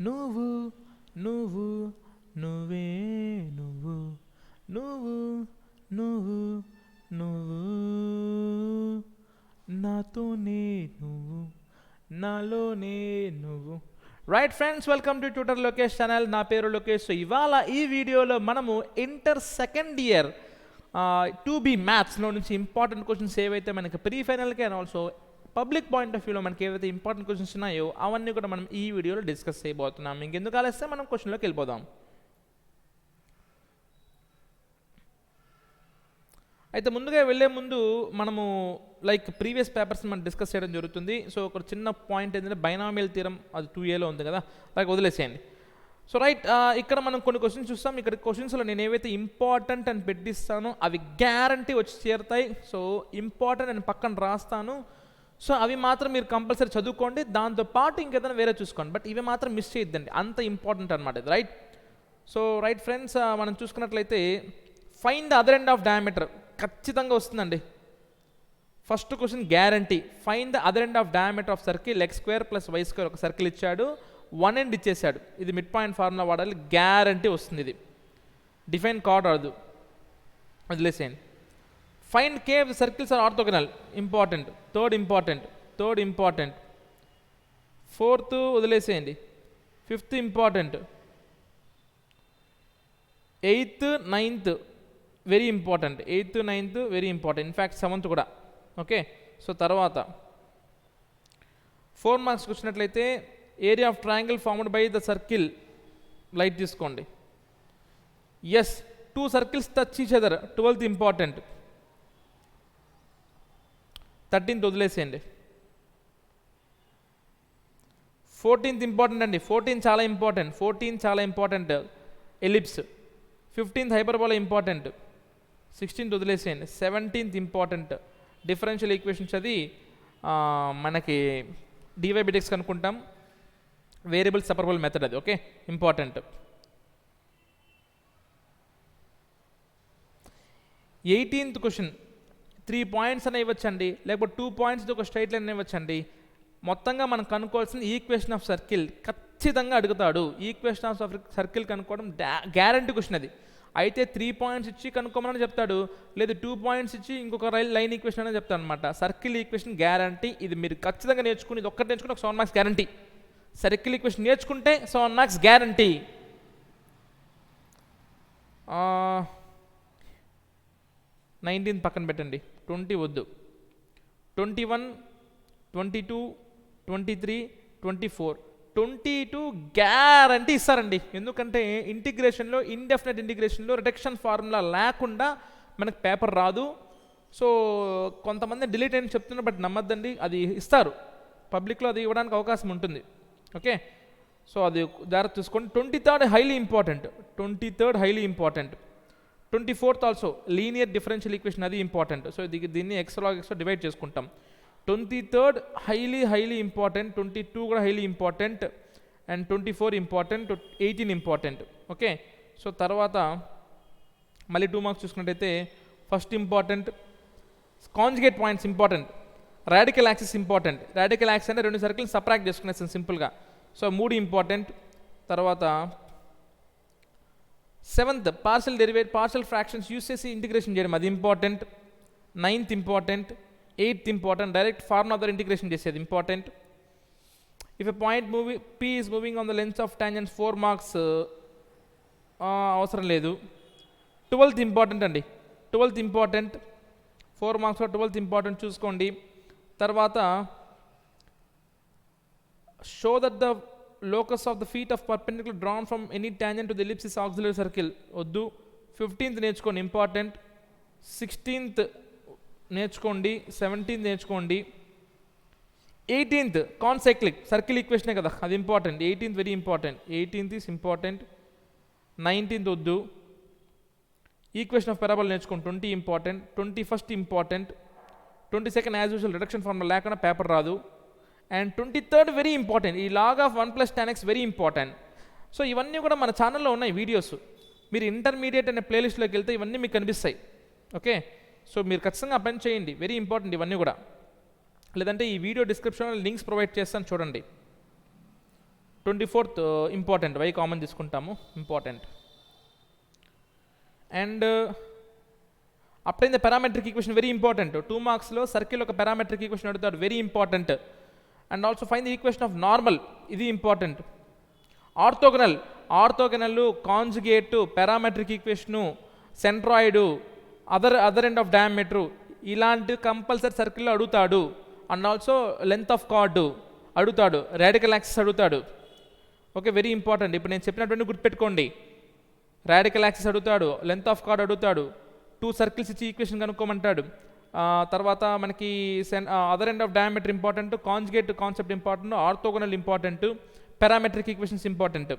నువ్వు నువ్వు నువ్వే నువ్వు నువ్వు నువ్వు నువ్వు నాతోనే నువ్వు నాలోనే నువ్వు. Right friends, welcome to tutor Lokesh channel. నా పేరు లోకేష్. సో ఇవాళ ఈ వీడియోలో మనము ఇంటర్ సెకండ్ ఇయర్ 2B మ్యాథ్స్లో నుంచి ఇంపార్టెంట్ క్వశ్చన్స్ ఏవైతే మనకి ప్రీ ఫైనల్కి and also public point of వ్యూలో మనకి ఏవైతే ఇంపార్టెంట్ క్వశ్చన్స్ ఉన్నాయో అవన్నీ కూడా మనం ఈ వీడియోలో డిస్కస్ చేయబోతున్నాం. ఇంకెందుకు ఆలస్యం, మనం క్వశ్చన్లోకి వెళ్ళిపోదాం. అయితే ముందుగా వెళ్ళే ముందు మనము లైక్ ప్రీవియస్ పేపర్స్ మనం డిస్కస్ చేయడం జరుగుతుంది. సో ఒక చిన్న పాయింట్ ఏంటంటే బైనామియల్ థియరం, అది 2Aలో ఉంది కదా, లైక్ వదిలేసేయండి. సో రైట్, ఇక్కడ మనం కొన్ని క్వశ్చన్స్ చూస్తాం. ఇక్కడ క్వశ్చన్స్లో నేను ఏవైతే ఇంపార్టెంట్ అని పెట్టిస్తానో అవి గ్యారంటీ వచ్చి చేరుతాయి. సో ఇంపార్టెంట్ అని పక్కన రాస్తాను. సో అవి మాత్రం మీరు కంపల్సరీ చదువుకోండి, దాంతోపాటు ఇంకేదైనా వేరే చూసుకోండి. బట్ ఇవి మాత్రం మిస్ చేయొద్దండి, అంత ఇంపార్టెంట్ అనమాట ఇది. రైట్. సో రైట్ ఫ్రెండ్స్, మనం చూసుకున్నట్లయితే find the other end of diameter ఖచ్చితంగా వస్తుందండి. First question guarantee. Find the other end of diameter of circle x² + y² ఒక సర్కిల్ ఇచ్చాడు, 1 ఎండ్ ఇచ్చేసాడు. ఇది మిడ్ పాయింట్ ఫార్ములా వాడాలి, గ్యారంటీ వస్తుంది. ఇది డిఫైన్ కార్డ్ రాదు, వదిలేసేయండి. Find k of the circles are orthogonal, important. Third important. Fourth వదిలేసేయండి. Fifth important. Eighth, ninth very important. Eighth, ninth very important. In fact 7th కూడా. ఓకే. సో తర్వాత 4 మార్క్స్కి వచ్చినట్లయితే area of triangle formed by the circle, light తీసుకోండి. Yes, 2 circles touch each other, 12th important. 13th వదిలేసేయండి. 14th important అండి. 14 చాలా important. Ellipse. 15th hyperbola important. 16th వదిలేసేయండి. 17th important. Differential equations, అది మనకి dydx కనుక్కుంటాం, వేరియబుల్ సెపరబుల్ మెథడ్, అది okay important. 18th question 3 points అని ఇవ్వచ్చండి, లేకపోతే 2 పాయింట్స్ ఒక స్ట్రైట్ లైన్ ఇవ్వచ్చండి. మొత్తంగా మనం కనుక్కోవాల్సిన ఈక్వేషన్ ఆఫ్ సర్కిల్ ఖచ్చితంగా అడుగుతాడు. ఈక్వేషన్ ఆఫ్ సర్కిల్ కనుక్కోవడం గ్యారంటీ క్వశ్చన్ అది. అయితే 3 పాయింట్స్ ఇచ్చి కనుక్కోమని చెప్తాడు, లేదా 2 పాయింట్స్ ఇచ్చి ఇంకొక లైన్ ఈక్వేషన్ అని చెప్తాడు అనమాట. సర్కిల్ ఈక్వేషన్ గ్యారంటీ, ఇది మీరు ఖచ్చితంగా నేర్చుకుని, ఇది ఒక్కటి నేర్చుకుని ఒక 7 మార్క్స్ గ్యారంటీ. సర్కిల్ ఈక్వేషన్ నేర్చుకుంటే 7 మార్క్స్ గ్యారంటీ. 19 పక్కన పెట్టండి, 20 వద్దు. 21, 22, 23, 24, 22 గ్యారంటీ ఇస్తారండి. ఎందుకంటే ఇంటిగ్రేషన్లో, ఇండెఫినెట్ ఇంటిగ్రేషన్లో రిడక్షన్ ఫార్ములా లేకుండా మనకు పేపర్ రాదు. సో కొంతమంది డిలీట్ అని చెప్తున్నారు, బట్ నమ్మద్దండి, అది ఇస్తారు. పబ్లిక్లో అది ఇవ్వడానికి అవకాశం ఉంటుంది. ఓకే. సో అది జాగ్రత్త చూసుకోండి. 23rd highly important. 24th also linear differential equation, అది ఇంపార్టెంట్. సో దీన్ని x log x డివైడ్ చేసుకుంటాం. 23rd highly important. 22 కూడా highly important. And 24 important. 18 important. Okay. So తర్వాత మళ్ళీ 2 మార్క్స్ చూసుకున్నట్టయితే first important conjugate points important. Radical axis important. Radical axis అంటే 2 circles subtract చేసుకునేస్తాం సింపుల్గా. So 3 important. తర్వాత 7th partial fractions use చేసి integration చేయడం, అది important. 9th important. 8th important. Direct formula ద్వారా ఇంటిగ్రేషన్ చేసేది important. If a point P is moving on the lens of tangents, 4 marks అవసరం లేదు. 12th ఇంపార్టెంట్ అండి. 12th important. 4 మార్క్స్లో 12th ఇంపార్టెంట్ చూసుకోండి. తర్వాత show that the locus of the feet of perpendicular drawn from any tangent to the ellipse is auxiliary circle, వద్దు. 15th నేర్చుకోండి, important. 16th నేర్చుకోండి. 17th నేర్చుకోండి. 18th concyclic circle ఈక్వేషనే కదా, అది important. 18th very important. 18th is important. 19th వద్దు. Equation of parabola నేర్చుకోండి, 20 important. 21st important. 22nd as usual reduction formula లేకుండా పేపర్ రాదు. And 23rd very important. ఈ log of 1 + tan x very important. So ఇవన్నీ కూడా మన ఛానల్లో ఉన్నాయి వీడియోస్. మీరు ఇంటర్మీడియట్ అనే ప్లేలిస్ట్లోకి వెళ్తే ఇవన్నీ మీకు కనిపిస్తాయి. ఓకే. సో మీరు ఖచ్చితంగా పని చేయండి, వెరీ ఇంపార్టెంట్ ఇవన్నీ కూడా. లేదంటే ఈ వీడియో డిస్క్రిప్షన్లో లింక్స్ ప్రొవైడ్ చేస్తాను, చూడండి. 24th ఇంపార్టెంట్, వై కామన్ తీసుకుంటాము, important. And applying the parametric equation, very important. 2 మార్క్స్లో సర్కిల్ ఒక పారామెట్రిక్ ఈక్వేషన్ అడుగుతాడు, very important. And also find the equation of normal, ఇది important. Orthogonal, conjugate, parametric equation, centroid, other end of diameter, ఇలాంటి compulsory సర్కిల్లో అడుగుతాడు. And also length of chord అడుగుతాడు, radical axis అడుగుతాడు. Okay, very important. ఇప్పుడు నేను చెప్పినటువంటి గుర్తుపెట్టుకోండి, రాడికల్ యాక్సిస్ అడుగుతాడు, లెంత్ ఆఫ్ కార్డ్ అడుగుతాడు, 2 సర్కిల్స్ ఇచ్చి ఈక్వేషన్ కనుక్కోమంటాడు. తర్వాత మనకి other end of diameter important, conjugate concept important, orthogonal important, parametric equations important.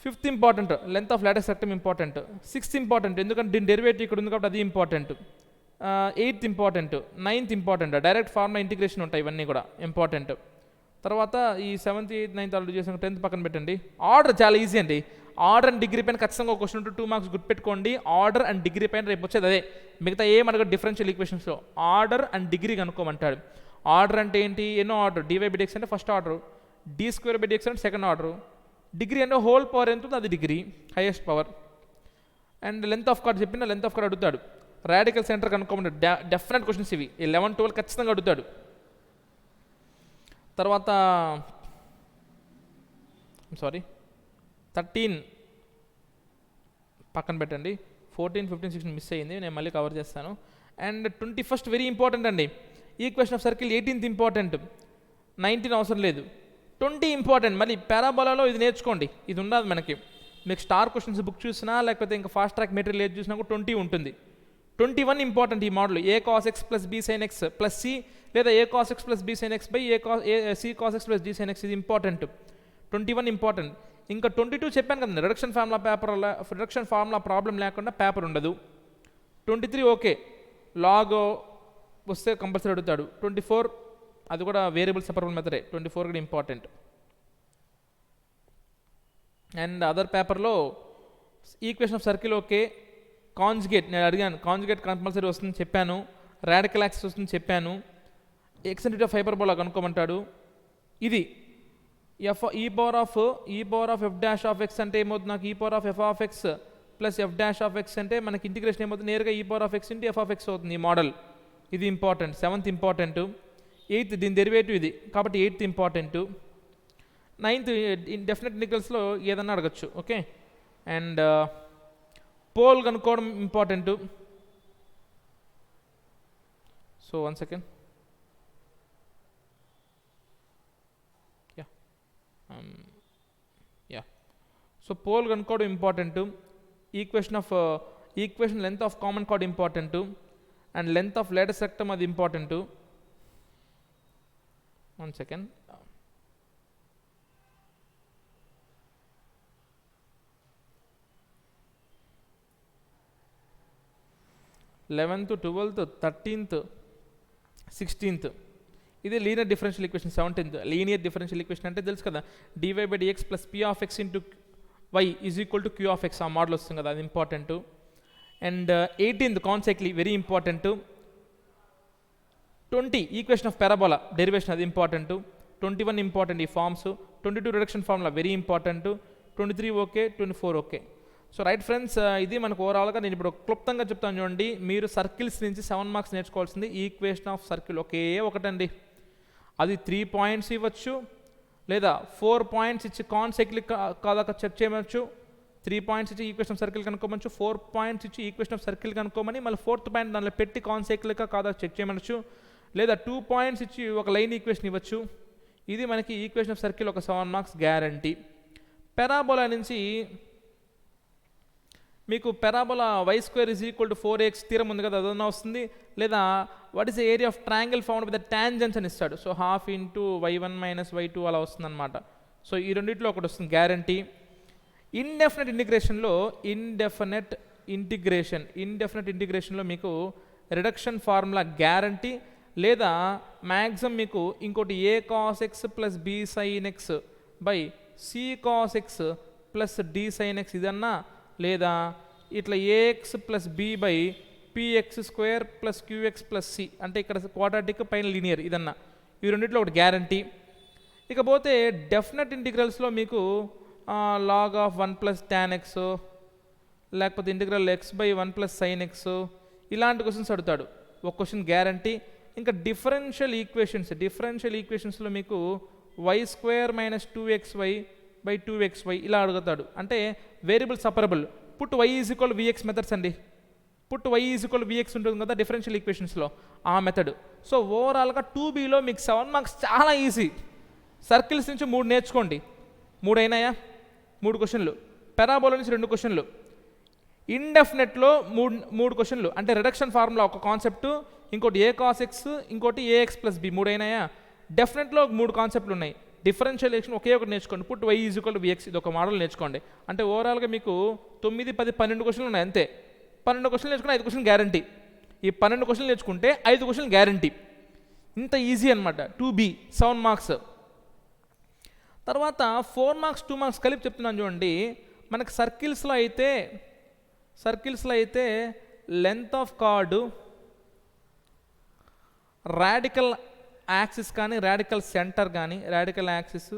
5th important, length of LaTeX rectum important. 6th important, ఎందుకంటే దీని డెరివేటివ్ ఇక్కడ ఉంది కాబట్టి అది important. 8th important. 9th important, direct formula integration ఉంటాయి, ఇవన్నీ కూడా important. తర్వాత ఈ 7th, 8th, 9th ఆల్రెడీ చేసాం, 10th పక్కన పెట్టండి. ఆర్డర్ చాలా ఈజీ అండి. ఆర్డర్ అండ్ డిగ్రీ పైన ఖచ్చితంగా ఒక క్వశ్చన్ 2 మార్క్స్ గుర్తుపెట్టుకోండి. ఆర్డర్ అండ్ డిగ్రీ పైన రేపు వచ్చేది అదే, మిగతా ఏమనగా డిఫరెన్షియల్ ఈక్వేషన్స్లో ఆర్డర్ అండ్ డిగ్రీ కనుక్కోమంటాడు. ఆర్డర్ అంటే ఏంటి, ఎన్నో ఆర్డర్, dY/dx అంటే ఫస్ట్ ఆర్డర్, d²/dx అంటే సెకండ్ ఆర్డర్, డిగ్రీ అంటే హోల్ పవర్ ఎంత ఉంది అది degree, highest power. And length of card చెప్పిన లెంత్ ఆఫ్ కార్డ్ అడుగుతాడు, రాడికల్ సెంటర్ కనుక్కోమంటాడు. డెఫినెట్ క్వశ్చన్స్ ఇవి, 11, 12 ఖచ్చితంగా అడుగుతాడు. తర్వాత 13 పక్కన పెట్టండి, 14, 15, 16 మిస్ అయ్యింది, నేను మళ్ళీ కవర్ చేస్తాను. అండ్ 21st వెరీ ఇంపార్టెంట్ అండి, equation of circle. 18th important, 19 అవసరం లేదు. 20 ఇంపార్టెంట్, మళ్ళీ పారాబోలాలో ఇది నేర్చుకోండి, ఇది ఉండదు మనకి. మీకు స్టార్ క్వశ్చన్స్ బుక్ చూసినా లేకపోతే ఇంకా ఫాస్ట్ ట్రాక్ మెటీరియల్ ఏది చూసినా కూడా 20 ఉంటుంది. 21 ఇంపార్టెంట్ ఈ model, a cos x plus b sin x plus c, లేదా a cos x plus b sin x by c cos x plus d sin x, ఇది ఇంపార్టెంట్. 21 ఇంపార్టెంట్. ఇంకా 22 చెప్పాను కదండి, రిడక్షన్ ఫార్ములా ప్రాబ్లం లేకుండా paper ఉండదు. 23 okay, log వస్తే compulsory అడుగుతాడు. 24 అది కూడా వేరియబుల్ సెపరబుల్ మెథడే, 24 కూడా ఇంపార్టెంట్. అండ్ అదర్ పేపర్లో equation of circle okay, conjugate నేను అడిగాను, కాంజుగేట్ కంపల్సరీ వస్తుందని చెప్పాను, రాడికల్ యాక్సిస్ వస్తుందని చెప్పాను, ఎక్సెంట్రిటీ ఆఫ్ హైపర్బోలా కనుక్కోమంటాడు. ఇది e power of f dash of x అంటే ఏమవుతుంది, నాకు e power of f of x plus f dash of x అంటే మనకి ఇంటిగ్రేషన్ ఏమవుతుంది, నేరుగా e power of x into f of x అవుతుంది ఈ మోడల్. ఇది ఇంపార్టెంట్. 7th important. 8th దీని డెరివేటివ్ ఇది కాబట్టి 8th ఇంపార్టెంట్. 9th డెఫినెట్ ఇంటిగ్రల్స్లో ఏదన్నా అడగచ్చు. ఓకే, అండ్ పోల్ కనుక్కోవడం important. So 1 second, so pole కనుక్కోవడం important. Equation length of common chord important, and length of latus rectum అది important. 1 second, eleventh, 12th, 13th, 16th ఇది linear differential equation. 17th linear differential equation అంటే తెలుసు కదా, dy/dx plus p of x into y is equal to q of x, ఆ model వస్తుంది కదా, అది important. And 18th consecutively very important. 20 equation of parabola derivation అది important. 21 important ఈ forms. 22 reduction formula very important. 23 okay, 24 okay. So right friends, ఇది మనకు ఓవరాల్గా నేను ఇప్పుడు క్లుప్తంగా చెప్తాను చూడండి. మీరు సర్కిల్స్ నుంచి 7 మార్క్స్ నేర్చుకోవాల్సింది ఈక్వేషన్ ఆఫ్ సర్కిల్ ఒకే ఒకటండి. అది 3 పాయింట్స్ ఇవ్వచ్చు, లేదా 4 పాయింట్స్ ఇచ్చి కాన్సెక్ట్లీ కాదా చెక్ చేయవచ్చు. 3 పాయింట్స్ ఇచ్చి ఈక్వేషన్ ఆఫ్ సర్కిల్ కనుక్కోవచ్చు, 4 పాయింట్స్ ఇచ్చి ఈక్వేషన్ ఆఫ్ సర్కిల్ కనుక్కోమని మళ్ళీ 4th పాయింట్ దానిలో పెట్టి కాన్సెక్ట్లీగా కాదా చెక్ చేయమనొచ్చు, లేదా 2 పాయింట్స్ ఇచ్చి ఒక లైన్ ఈక్వేషన్ ఇవ్వచ్చు. ఇది మనకి ఈక్వేషన్ ఆఫ్ సర్కిల్ ఒక 7 మార్క్స్ గ్యారంటీ. పారాబోలా నుంచి మీకు parabola y² is equal to 4x theorem ఉంది కదా, అదన్నా వస్తుంది. లేదా what is the area of triangle found with the tangents అని ఇస్తాడు. So ½ into y1 minus y2 అలా వస్తుంది అనమాట. సో ఈ రెండింటిలో ఒకటి వస్తుంది గ్యారంటీ. ఇండెఫినెట్ ఇంటిగ్రేషన్లో మీకు రిడక్షన్ ఫార్ములా గ్యారంటీ, లేదా మ్యాక్సిమం మీకు ఇంకోటి a cos x plus b sin x by c cos x plus d sin x ఇదన్నా, లేదా ఇట్లా ax plus b by px² plus qx plus c అంటే ఇక్కడ క్వాడ్రాటిక్ పైన లీనియర్ ఇదన్నా, ఈ రెండింటిలో ఒకటి గ్యారంటీ. ఇకపోతే డెఫినెట్ ఇంటిగ్రల్స్లో మీకు log of 1 plus tan x లేకపోతే integral x/1 plus sin x ఇలాంటి క్వశ్చన్స్ అడుగుతాడు. ఒక క్వశ్చన్ గ్యారంటీ. ఇంకా డిఫరెన్షియల్ ఈక్వేషన్స్లో మీకు y² - 2xy/2xy ఇలా అడుగుతాడు. అంటే variable separable put y = vx methods అండి. పుట్ y = vx ఉంటుంది కదా డిఫరెన్షియల్ ఈక్వేషన్స్లో, ఆ మెథడ్. సో ఓవరాల్గా 2Bలో మీకు 7 మార్క్స్ చాలా ఈజీ. సర్కిల్స్ నుంచి 3 నేర్చుకోండి. 3 అయినాయా? 3 క్వశ్చన్లు. పెరాబోలా నుంచి 2 క్వశ్చన్లు. ఇండెఫినెట్లో 3 క్వశ్చన్లు. అంటే రిడక్షన్ ఫార్ములా ఒక కాన్సెప్ట్, ఇంకోటి a cos x, ఇంకోటి ax + b. 3 అయినాయా? డెఫినెట్లో 3 కాన్సెప్ట్లు ఉన్నాయి. డిఫరెన్షియలేషన్ ఒకే ఒకటి నేర్చుకోండి. పుట్ y = vx ఇది ఒక మోడల్ నేర్చుకోండి. అంటే ఓవరాల్గా మీకు 9, 10, 12 క్వశ్చన్లు ఉన్నాయి అంతే. 12 క్వశ్చన్లు నేర్చుకుని 5 క్వశ్చన్ గ్యారంటీ. ఈ 12 క్వశ్చన్లు నేర్చుకుంటే 5 క్వశ్చన్లు గ్యారంటీ. ఇంత ఈజీ అనమాట 2B 7 మార్క్స్. తర్వాత 4 మార్క్స్ 2 మార్క్స్ కలిపి చెప్తున్నాను చూడండి. మనకి సర్కిల్స్లో అయితే length of chord, radical axis కానీ రాడికల్ సెంటర్ కానీ, radical axis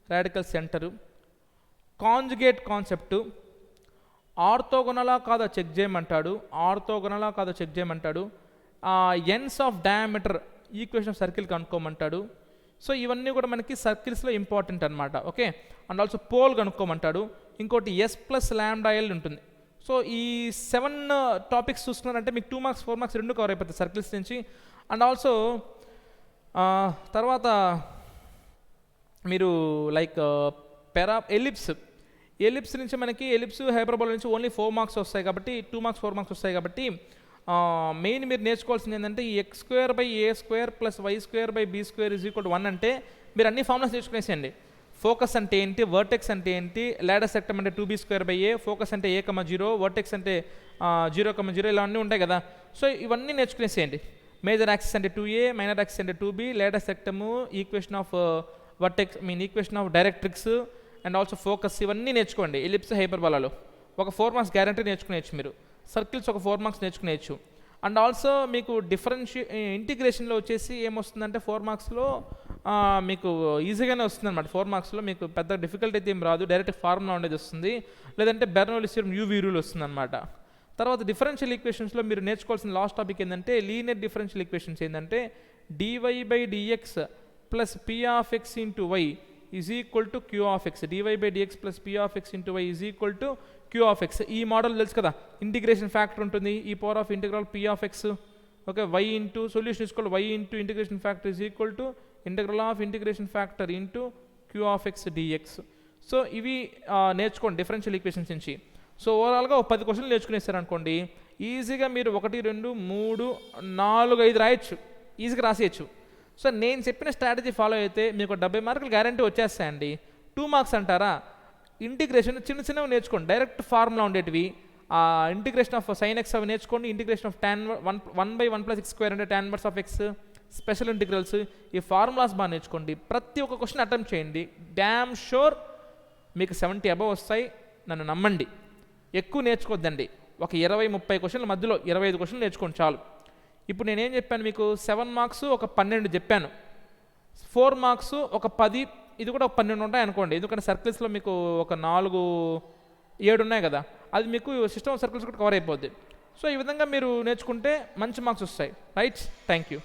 radical centre, conjugate concept, ఆర్థోగోనలా కాదో చెక్ చేయమంటాడు. Ends of diameter equation of circle కనుక్కోమంటాడు. సో ఇవన్నీ కూడా మనకి సర్కిల్స్లో ఇంపార్టెంట్ అనమాట. ఓకే. అండ్ ఆల్సో పోల్ కనుక్కోమంటాడు. ఇంకోటి s+λl ఉంటుంది. సో ఈ 7 టాపిక్స్ చూసుకున్నారంటే మీకు 2 మార్క్స్ 4 మార్క్స్ 2 కవర్ అయిపోతాయి సర్కిల్స్ నుంచి. అండ్ ఆల్సో తర్వాత మీరు లైక్ ఎలిప్స్ నుంచి మనకి హైపర్బోలా నుంచి ఓన్లీ 4 మార్క్స్ వస్తాయి కాబట్టి 2 మార్క్స్ 4 మార్క్స్ వస్తాయి కాబట్టి మెయిన్ మీరు నేర్చుకోవాల్సింది ఏంటంటే ఈ x² + y² + b² = 1 అంటే మీరు అన్ని ఫార్ములాస్ నేర్చుకునేసేయండి. ఫోకస్ అంటే ఏంటి, వర్టెక్స్ అంటే ఏంటి, లాడర్ సెక్టమ్ అంటే 2b²a, ఫోకస్ అంటే a, 0, వర్టెక్స్ అంటే 0, 0 ఇలా అన్నీ ఉంటాయి కదా. సో ఇవన్నీ నేర్చుకునేసేయండి. మేజర్ యాక్సిస్ అంటే 2a, మైనర్ యాక్సిస్ అంటే 2b, latus rectum, equation of vertex equation of directrix and also focus ఇవన్నీ నేర్చుకోండి. ఎలిప్స్ హైపర్బోలాలో ఒక 4 మార్క్స్ గ్యారంటీ నేర్చుకునేయచ్చు. మీరు సర్కిల్స్ ఒక 4 మార్క్స్ నేర్చుకునేయచ్చు. అండ్ ఆల్సో మీకు ఇంటిగ్రేషన్లో వచ్చేసి ఏమొస్తుందంటే 4 మార్క్స్లో మీకు ఈజీగానే వస్తుంది అనమాట. 4 మార్క్స్లో మీకు పెద్ద డిఫికల్ట్ అయితే ఏం రాదు. డైరెక్ట్ ఫార్ములా ఉండేది వస్తుంది, లేదంటే బెర్నౌల్లీస్ థియరమ్ UV రూల్ వస్తుంది అనమాట. తర్వాత డిఫరెన్షియల్ ఈక్వేషన్స్లో మీరు నేర్చుకోవాల్సిన లాస్ట్ టాపిక్ ఏంటంటే లీనియర్ డిఫరెన్షియల్ ఈక్వేషన్స్ ఏంటంటే dy/dx + p of x into y = q of x. dy/dx + p of x into y = q of x. ఈ మోడల్ తెలుసు కదా. ఇంటిగ్రేషన్ ఫ్యాక్టర్ ఉంటుంది, e⁻ p of x. Okay. y into solution y into integration factor integration factor into q of x dx. So ఇవి నేర్చుకోండి differential equations నుంచి. So ఓవరాల్గా ఒక 10 క్వశ్చన్లు నేర్చుకునేసారనుకోండి, ఈజీగా మీరు 1, 2, 3, 4, 5 రాయొచ్చు, ఈజీగా రాసేయచ్చు. సో నేను చెప్పిన స్ట్రాటజీ ఫాలో అయితే మీకు 70 మార్కులు గ్యారంటీ వచ్చేస్తాయండి. 2 మార్క్స్ అంటారా, ఇంటిగ్రేషన్ చిన్నవి నేర్చుకోండి. డైరెక్ట్ ఫార్ములా ఉండేటివి, ఇంటిగ్రేషన్ ఆఫ్ sin x అవి నేర్చుకోండి. ఇంటిగ్రేషన్ ఆఫ్ tan 1/1 + x² అంటే tan 1 x, స్పెషల్ ఇంటిగ్రల్స్, ఈ ఫార్ములాస్ బాగా నేర్చుకోండి. ప్రతి ఒక్క క్వశ్చన్ అటెంప్ట్ చేయండి. డ్యామ్ షూర్ మీకు 70 అబవ్ వస్తాయి. నన్ను నమ్మండి. ఎక్కువ నేర్చుకోవద్దండి. ఒక 20-30 క్వశ్చన్ల మధ్యలో 25 క్వశ్చన్లు నేర్చుకోండి చాలు. ఇప్పుడు నేనేం చెప్పాను మీకు, 7 మార్క్స్ ఒక 12 చెప్పాను, 4 మార్క్స్ ఒక 10, ఇది కూడా ఒక 12 ఉంటాయి అనుకోండి. ఎందుకంటే సర్కిల్స్లో మీకు ఒక 4, 7 ఉన్నాయి కదా, అది మీకు సిస్టమ్ ఆఫ్ సర్కిల్స్ కూడా కవర్ అయిపోద్ది. సో ఈ విధంగా మీరు నేర్చుకుంటే మంచి మార్క్స్ వస్తాయి. రైట్. Thank you.